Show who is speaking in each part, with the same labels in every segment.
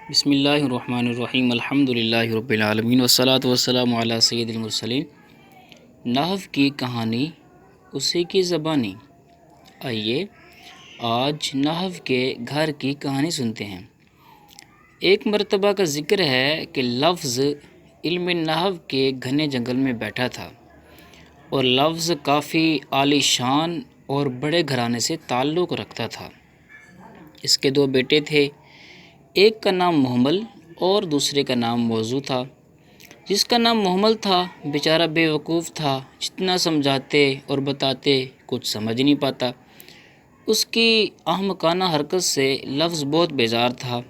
Speaker 1: بسم اللہ الرحمن الرحیم الحمد للہ رب العالمین والصلاة والسلام علی سید المرسلین۔ نحو کی کہانی اسی کی زبانی۔ آئیے آج نحو کے گھر کی کہانی سنتے ہیں۔ ایک مرتبہ کا ذکر ہے کہ لفظ علم نحو کے گھنے جنگل میں بیٹھا تھا اور لفظ کافی عالی شان اور بڑے گھرانے سے تعلق رکھتا تھا۔ اس کے دو بیٹے تھے، ایک کا نام محمل اور دوسرے کا نام موضوع تھا۔ جس کا نام محمل تھا بیچارہ بے وقوف تھا، جتنا سمجھاتے اور بتاتے کچھ سمجھ نہیں پاتا۔ اس کی احمقانہ حرکت سے لفظ بہت بیزار تھا۔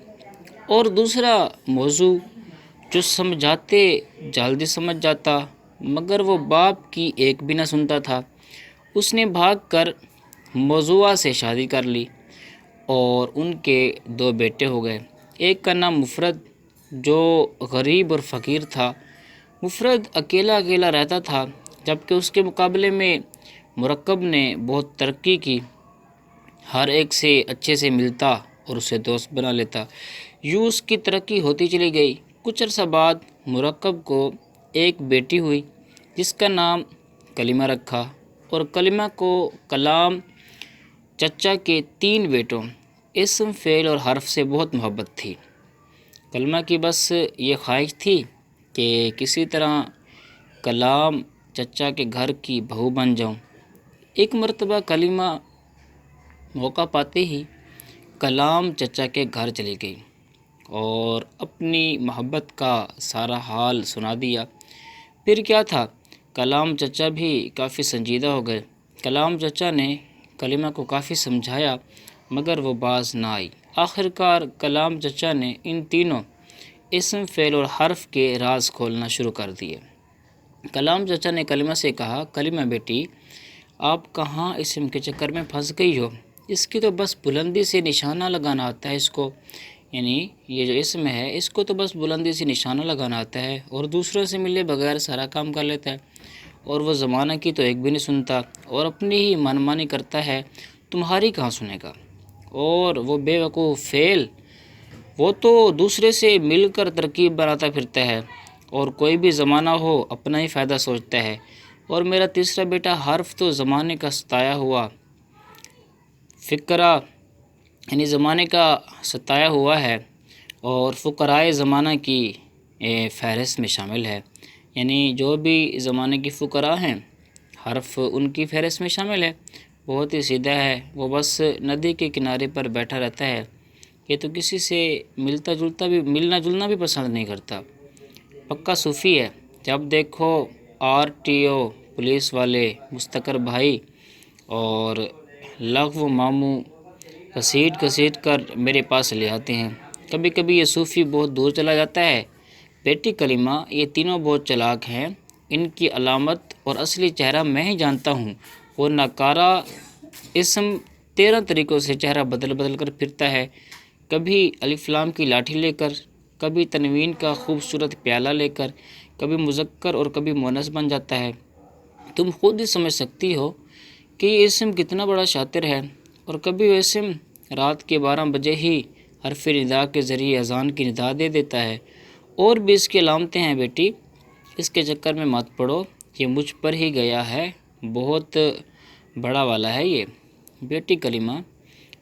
Speaker 1: اور دوسرا موضوع جو سمجھاتے جلدی سمجھ جاتا، مگر وہ باپ کی ایک بھی نہ سنتا تھا۔ اس نے بھاگ کر موضوعہ سے شادی کر لی اور ان کے دو بیٹے ہو گئے۔ ایک کا نام مفرد جو غریب اور فقیر تھا۔ مفرد اکیلا اکیلا رہتا تھا، جبکہ اس کے مقابلے میں مرکب نے بہت ترقی کی، ہر ایک سے اچھے سے ملتا اور اسے دوست بنا لیتا۔ یوں اس کی ترقی ہوتی چلی گئی۔ کچھ عرصہ بعد مرکب کو ایک بیٹی ہوئی جس کا نام کلمہ رکھا، اور کلمہ کو کلام چچا کے 3 بیٹوں اسم، فعل اور حرف سے بہت محبت تھی۔ کلمہ کی بس یہ خواہش تھی کہ کسی طرح کلام چچا کے گھر کی بہو بن جاؤں۔ ایک مرتبہ کلمہ موقع پاتے ہی کلام چچا کے گھر چلی گئی اور اپنی محبت کا سارا حال سنا دیا۔ پھر کیا تھا، کلام چچا بھی کافی سنجیدہ ہو گئے۔ کلام چچا نے کلمہ کو کافی سمجھایا، مگر وہ باز نہ آئی۔ آخرکار کلام چچا نے ان تینوں اسم، فعل اور حرف کے راز کھولنا شروع کر دیے۔ کلام چچا نے کلمہ سے کہا، کلمہ بیٹی، آپ کہاں اسم کے چکر میں پھنس گئی ہو؟ اس کی تو بس بلندی سے نشانہ لگانا آتا ہے اس کو، یعنی یہ جو اسم ہے اس کو تو بس بلندی سے نشانہ لگانا آتا ہے اور دوسروں سے ملے بغیر سارا کام کر لیتا ہے، اور وہ زمانہ کی تو ایک بھی نہیں سنتا اور اپنی ہی منمانی کرتا ہے، تمہاری کہاں سنے گا؟ اور وہ بے وقوف فعل، وہ تو دوسرے سے مل کر ترکیب بناتا پھرتا ہے اور کوئی بھی زمانہ ہو اپنا ہی فائدہ سوچتا ہے۔ اور میرا تیسرا بیٹا حرف تو زمانے کا ستایا ہوا فقرہ، یعنی زمانے کا ستایا ہوا ہے اور فقرائے زمانہ کی فہرست میں شامل ہے، یعنی جو بھی زمانے کی فقراء ہیں حرف ان کی فہرست میں شامل ہے۔ بہت ہی سیدھا ہے، وہ بس ندی کے کنارے پر بیٹھا رہتا ہے، یہ تو کسی سے ملنا جلنا بھی پسند نہیں کرتا، پکا صوفی ہے۔ جب دیکھو RTO پولیس والے مستقر بھائی اور لغو ماموں گھسیٹ کر میرے پاس لے آتے ہیں۔ کبھی کبھی یہ صوفی بہت دور چلا جاتا ہے۔ بیٹی کلمہ، یہ تینوں بہت چلاک ہیں، ان کی علامت اور اصلی چہرہ میں ہی جانتا ہوں۔ وہ ناکارہ اسم 13 طریقوں سے چہرہ بدل کر پھرتا ہے، کبھی الف لام کی لاٹھی لے کر، کبھی تنوین کا خوبصورت پیالہ لے کر، کبھی مذکر اور کبھی مؤنث بن جاتا ہے۔ تم خود ہی سمجھ سکتی ہو کہ یہ اسم کتنا بڑا شاطر ہے۔ اور کبھی وہ اسم رات کے 12 بجے ہی حرف ندا کے ذریعے اذان کی ندا دے دیتا ہے۔ اور بھی اس کی علامتیں ہیں بیٹی، اس کے چکر میں مت پڑو، یہ مجھ پر ہی گیا ہے، بہت بڑا والا ہے یہ۔ بیٹی کلمہ،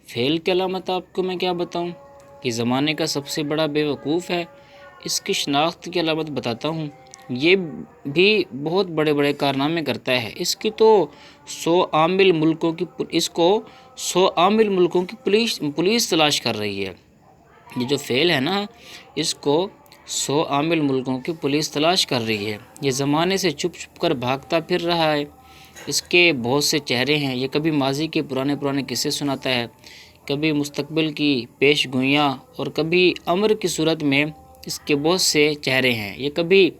Speaker 1: فعل کی علامت آپ کو میں کیا بتاؤں، کہ زمانے کا سب سے بڑا بے وقوف ہے۔ اس کی شناخت کی علامت بتاتا ہوں، یہ بھی بہت بڑے بڑے کارنامے کرتا ہے۔ اس کی تو 100 عامل ملکوں کی پولیس تلاش کر رہی ہے۔ یہ جو فعل ہے نا، اس کو 100 عامل ملکوں کی پولیس تلاش کر رہی ہے۔ یہ زمانے سے چھپ کر بھاگتا پھر رہا ہے۔ اس کے بہت سے چہرے ہیں، یہ کبھی ماضی کے پرانے قصے سناتا ہے، کبھی مستقبل کی پیش گوئیاں، اور کبھی امر کی صورت میں اس کے بہت سے چہرے ہیں۔ یہ کبھی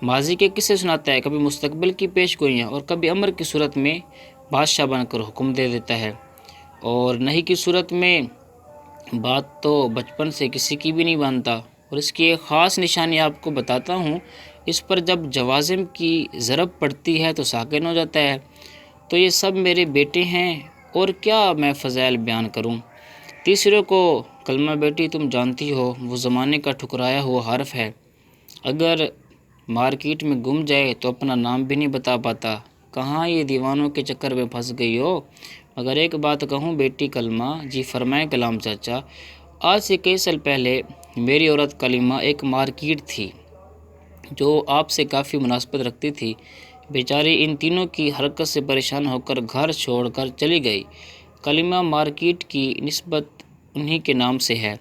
Speaker 1: ماضی کے قصے سناتا ہے، کبھی مستقبل کی پیش گوئیاں، اور کبھی امر کی صورت میں بادشاہ بن کر حکم دے دیتا ہے، اور نہیں کی صورت میں بات تو بچپن سے کسی کی بھی نہیں مانتا۔ اور اس کی ایک خاص نشانی آپ کو بتاتا ہوں، اس پر جب جوازم کی ضرب پڑتی ہے تو ساکن ہو جاتا ہے۔ تو یہ سب میرے بیٹے ہیں، اور کیا میں فضائل بیان کروں۔ تیسرے کو کلمہ بیٹی تم جانتی ہو وہ زمانے کا ٹھکرایا ہوا حرف ہے، اگر مارکیٹ میں گم جائے تو اپنا نام بھی نہیں بتا پاتا، کہاں یہ دیوانوں کے چکر میں پھنس گئی ہو۔ مگر ایک بات کہوں بیٹی کلمہ، جی فرمائے کلام چاچا، آج سے کئی سال پہلے میری عورت کلمہ ایک مارکیٹ تھی جو آپ سے کافی مناسبت رکھتی تھی، بیچاری ان تینوں کی حرکت سے پریشان ہو کر گھر چھوڑ کر چلی گئی۔ کلمہ مارکیٹ کی نسبت انہی کے نام سے ہے۔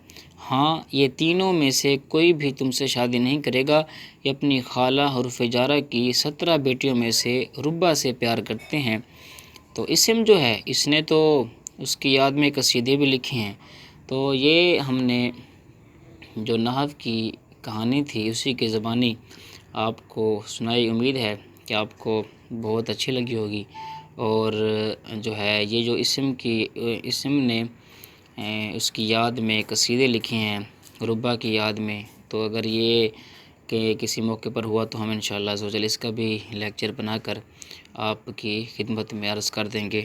Speaker 1: ہاں، یہ تینوں میں سے کوئی بھی تم سے شادی نہیں کرے گا، یہ اپنی خالہ حروف جارہ کی 17 بیٹیوں میں سے ربہ سے پیار کرتے ہیں۔ تو اسم جو ہے اس نے تو اس کی یاد میں قصیدے بھی لکھے ہیں۔ تو یہ ہم نے جو نحو کی کہانی تھی اسی کی زبانی آپ کو سنائی، امید ہے کہ آپ کو بہت اچھی لگی ہوگی۔ اور جو ہے یہ جو اسم نے اس کی یاد میں قصیدے لکھے ہیں ربہ کی یاد میں، تو اگر یہ کہ کسی موقع پر ہوا تو ہم انشاءاللہ عز و جل اس کا بھی لیکچر بنا کر آپ کی خدمت میں عرض کر دیں گے۔